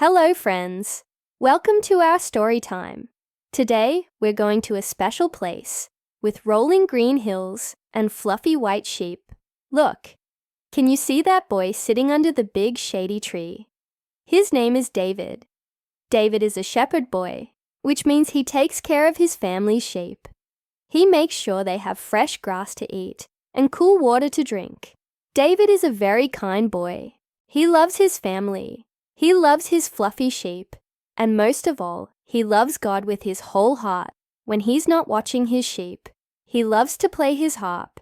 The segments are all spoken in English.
Hello, friends. Welcome to our story time. Today, we're going to a special place with rolling green hills and fluffy white sheep. Look, can you see that boy sitting under the big shady tree? His name is David. David is a shepherd boy, which means he takes care of his family's sheep. He makes sure they have fresh grass to eat and cool water to drink. David is a very kind boy. He loves his family. He loves his fluffy sheep. And most of all, he loves God with his whole heart. When he's not watching his sheep, he loves to play his harp,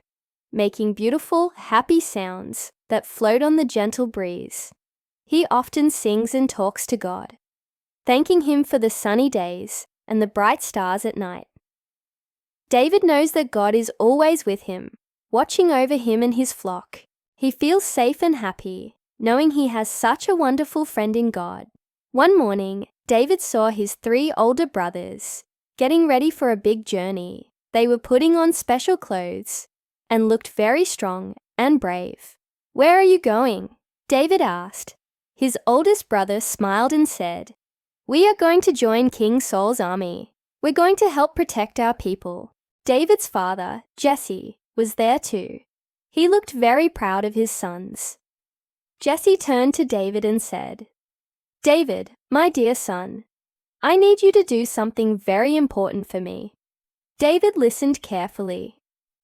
making beautiful, happy sounds that float on the gentle breeze. He often sings and talks to God, thanking him for the sunny days and the bright stars at night. David knows that God is always with him, watching over him and his flock. He feels safe and happy, knowing he has such a wonderful friend in God. One morning, David saw his 3 older brothers getting ready for a big journey. They were putting on special clothes and looked very strong and brave. "Where are you going?" David asked. His oldest brother smiled and said, "We are going to join King Saul's army. We're going to help protect our people." David's father, Jesse, was there too. He looked very proud of his sons. Jesse turned to David and said, "David, my dear son, I need you to do something very important for me." David listened carefully.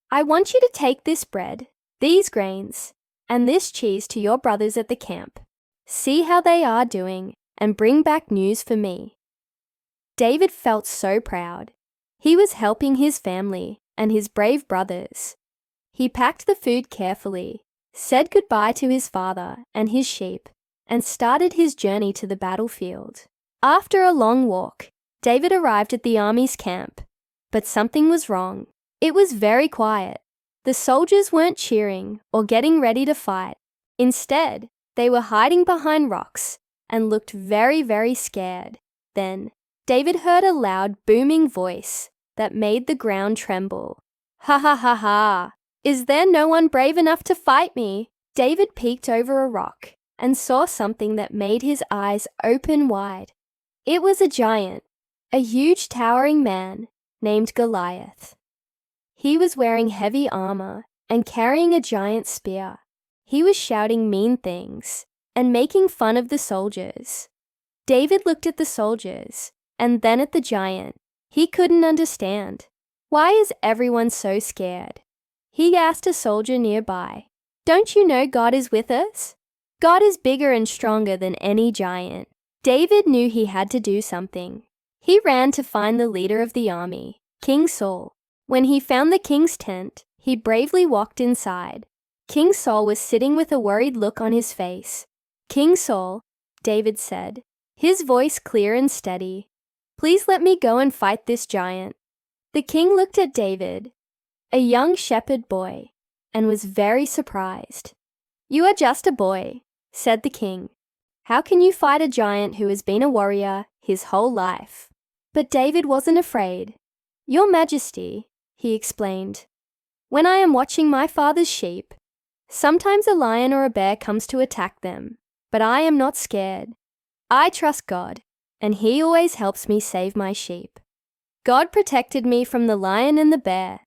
"I want you to take this bread, these grains, and this cheese to your brothers at the camp. See how they are doing and bring back news for me." David felt so proud. He was helping his family and his brave brothers. He packed the food carefully, said goodbye to his father and his sheep, and started his journey to the battlefield. After a long walk, David arrived at the army's camp. But something was wrong. It was very quiet. The soldiers weren't cheering or getting ready to fight. Instead, they were hiding behind rocks and looked very, very scared. Then, David heard a loud, booming voice that made the ground tremble. "Ha ha ha ha! Is there no one brave enough to fight me?" David peeked over a rock and saw something that made his eyes open wide. It was a giant, a huge towering man named Goliath. He was wearing heavy armor and carrying a giant spear. He was shouting mean things and making fun of the soldiers. David looked at the soldiers and then at the giant. He couldn't understand. Why is everyone so scared? He asked a soldier nearby, "Don't you know God is with us? God is bigger and stronger than any giant." David knew he had to do something. He ran to find the leader of the army, King Saul. When he found the king's tent, he bravely walked inside. King Saul was sitting with a worried look on his face. "King Saul," David said, his voice clear and steady, "please let me go and fight this giant." The king looked at David, a young shepherd boy, and was very surprised. "You are just a boy," said the king. "How can you fight a giant who has been a warrior his whole life?" But David wasn't afraid. "Your Majesty," he explained, "when I am watching my father's sheep, sometimes a lion or a bear comes to attack them, but I am not scared. I trust God, and He always helps me save my sheep. God protected me from the lion and the bear,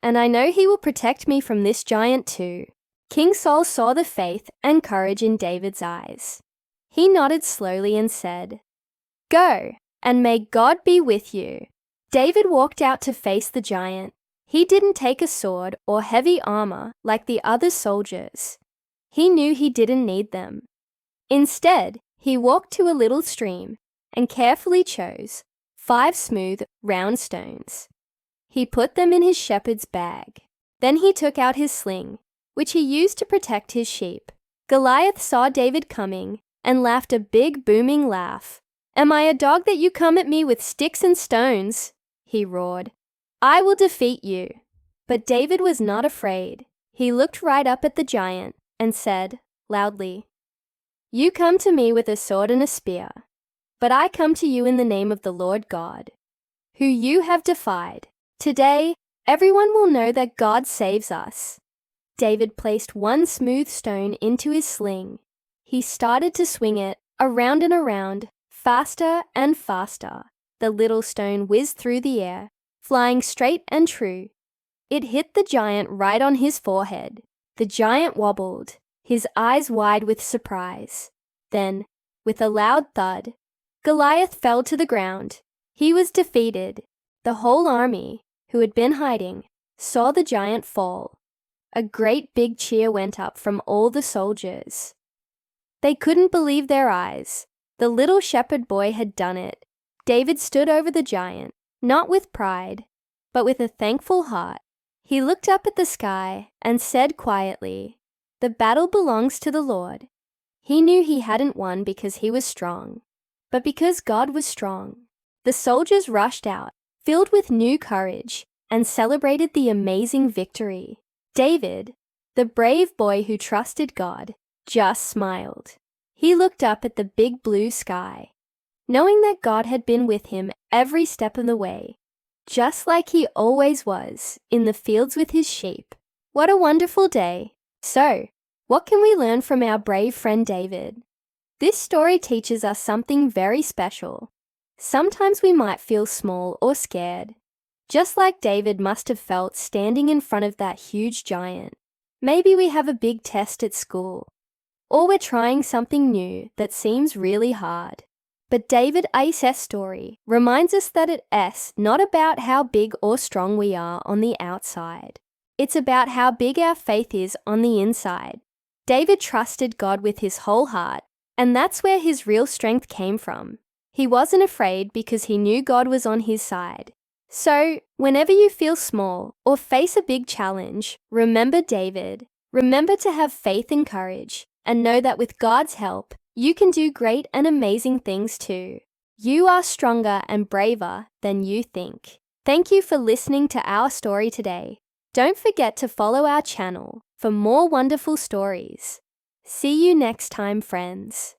and I know He will protect me from this giant too." King Saul saw the faith and courage in David's eyes. He nodded slowly and said, "Go, and may God be with you." David walked out to face the giant. He didn't take a sword or heavy armor like the other soldiers. He knew he didn't need them. Instead, he walked to a little stream and carefully chose 5 smooth, round stones. He put them in his shepherd's bag. Then he took out his sling, which he used to protect his sheep. Goliath saw David coming and laughed a big booming laugh. "Am I a dog that you come at me with sticks and stones?" he roared. "I will defeat you." But David was not afraid. He looked right up at the giant and said loudly, "You come to me with a sword and a spear, but I come to you in the name of the Lord God, who you have defied. Today, everyone will know that God saves us." David placed 1 smooth stone into his sling. He started to swing it around and around Faster and faster, the little stone whizzed through the air, flying straight and true. It hit the giant right on his forehead. The giant wobbled, his eyes wide with surprise. Then, with a loud thud, Goliath fell to the ground. He was defeated. The whole army, who had been hiding, saw the giant fall. A great big cheer went up from all the soldiers. They couldn't believe their eyes. The little shepherd boy had done it. David stood over the giant, not with pride, but with a thankful heart. He looked up at the sky and said quietly, "The battle belongs to the Lord." He knew he hadn't won because he was strong, but because God was strong. The soldiers rushed out, filled with new courage, and celebrated the amazing victory. David, the brave boy who trusted God, just smiled. He looked up at the big blue sky, knowing that God had been with him every step of the way, just like he always was in the fields with his sheep. What a wonderful day! So, what can we learn from our brave friend David? This story teaches us something very special. Sometimes we might feel small or scared, just like David must have felt standing in front of that huge giant. Maybe we have a big test at school, or we're trying something new that seems really hard. But David Ace's story reminds us that it's not about how big or strong we are on the outside. It's about how big our faith is on the inside. David trusted God with his whole heart, and that's where his real strength came from. He wasn't afraid because he knew God was on his side. So, whenever you feel small or face a big challenge, remember David. Remember to have faith and courage, and know that with God's help, you can do great and amazing things too. You are stronger and braver than you think. Thank you for listening to our story today. Don't forget to follow our channel for more wonderful stories. See you next time, friends.